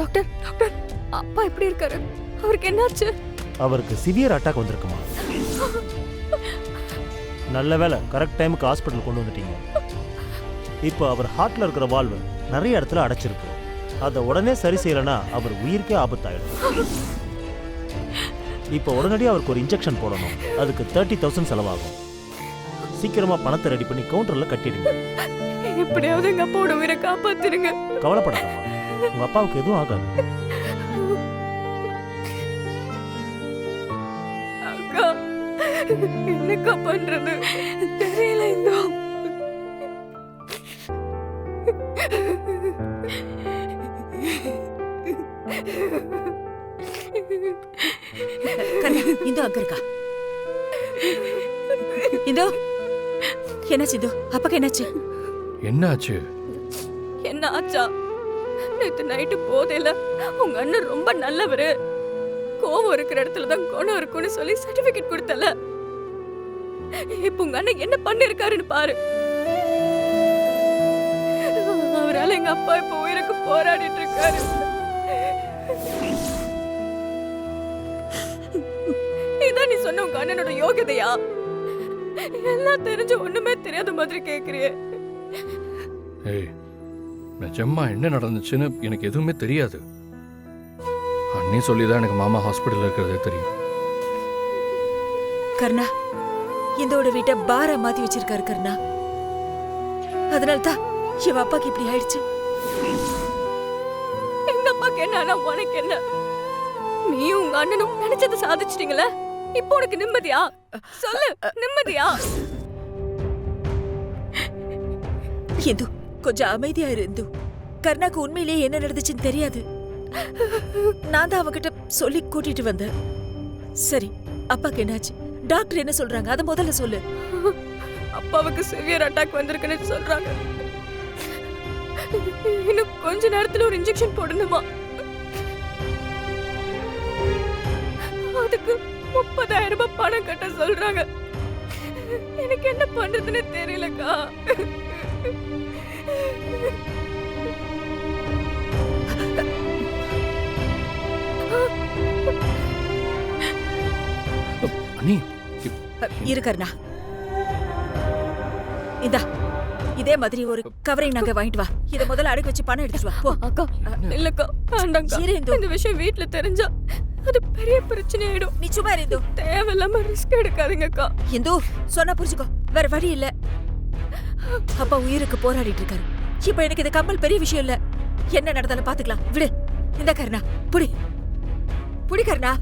Doctor doctor, அப்பா எப்படி இருக்காரு? அவருக்கு என்னாச்சு? அவருக்கு சிவியர் அட்டாக் வந்திருக்குமா? நல்ல வேளை கரெக்ட் டைமுக்கு ஹாஸ்பிட்டல் கொண்டு வந்துட்டீங்க. இப்போ அவர் ஹார்ட்ல இருக்கிற வால்வு நிறைய இடத்துல அடைச்சிருக்கு. அதை உடனே சரி செய்யலைன்னா அவர் உயிருக்கே ஆபத்தாயிடும். இப்போ உடனடியாக அவருக்கு ஒரு இன்ஜெக்ஷன் போடணும். அதுக்கு 30,000 செலவாகும். சீக்கிரமா பணத்தை ரெடி பண்ணி கவுண்டர்ல கட்டிடுங்க. எப்படியாவது எங்க அப்பாவோட உயிரை காப்பாத்திருங்க. கவலைப்படாதம்மா, உங்க அப்பாவுக்கு எதுவும் ஆகாது. அக்கா, என்னக்கா பண்றது தெரியல. இந்த இந்தோ அங்க இருக்கா. இந்தோ என்னாச்சு? இதோ அப்பாக்கு என்னாச்சு? என்னாச்சு? என்ன ஆச்சா? நேத்து நைட்டு போதையில உங்க அண்ணன் ரொம்ப நல்லவரு, கோவம் இருக்கிற இடத்துலதான் குணம் இருக்கும்னு சொல்லி சர்டிபிகேட் கொடுத்தல. இப்ப உங்க அண்ணன் என்ன பண்ணிருக்காருன்னு பாரு. அவரால எங்க அப்பா இப்ப உயிருக்கு போராடிட்டு இருக்காரு. இதான் நீ சொன்ன உங்க அண்ணனோட யோகியதையா? எல்லாம் தெரிஞ்சு ஒண்ணுமே தெரியாத மாதிரி கேக்குறியே. ஏய், நிஜமா என்ன நடந்துச்சுன்னு எனக்கு எதுவுமே தெரியாது. அண்ணி சொல்லிதான் எனக்கு மாமா ஹாஸ்பிட்டல் இருக்கிறதே தெரியும். கர்ணா, இந்தோட வீட்டை பாரா மாத்தி வச்சிருக்காரு கர்ணா. அதனால்தான் இவ அப்பாக்கு இப்படி ஆயிடுச்சு. எங்க அப்பாக்கு என்ன ஆனா உனக்கு என்ன? நீயும் உங்க அண்ணனும் நினைச்சதை சாதிச்சிட்டீங்களே, இப்போ உனக்கு நிம்மதியா? சொல்லு, நிம்மதியா? இந்து கொஞ்சம் அமைதியா இருந்து. கர்ணாக்கு உண்மையிலேயே என்ன நடந்துச்சுன்னு தெரியாது. நான் தான் அவகிட்ட சொல்லி கூட்டிட்டு வந்தேன். சரி, அப்பாக்கு என்னாச்சு? டாக்டர் என்ன சொல்றாங்க அத முதல்ல சொல்லு. அப்பாவுக்கு சிவியர் அட்டாக் வந்திருக்குன்னு சொல்றாங்க. இன்னும் கொஞ்ச நேரத்துல ஒரு இன்ஜெக்ஷன் போடணுமா? அதுக்கு 30,000 ரூபாய் பணம் கட்ட சொல்றாங்க. எனக்கு என்ன பண்றதுன்னு தெரியலக்கா. அண்ணி இரு கர்ணா, இதா இதே மாதிரி ஒரு கவரிங் நாங்க வாங்கிட்டு வா. இத முதல்ல அடக்கி வச்சு பணம் எடுத்துட்டு வா. போ. அக்கா இல்லக்கா, வேண்டாம்க்கா. இரு இந்து. இந்த விஷயம் வீட்ல தெரிஞ்சா அது பெரிய பிரச்சனை ஆயிடும். நீ சும்மா இரு இந்து. தேவையில்லாம ரிஸ்க் எடுக்காதீங்கக்கா. இந்து சொன்னா புரிஞ்சுக்கோ, வேற வழி இல்ல. அப்பா உயிருக்கு போராடிட்டு இருக்காரு. இப்ப எனக்கு இது கம்மல் பெரிய விஷயம் இல்ல. என்ன நடந்தாலும் பாத்துக்கலாம், விடு. இந்த கர்ணா புடி புடி கர்ணா.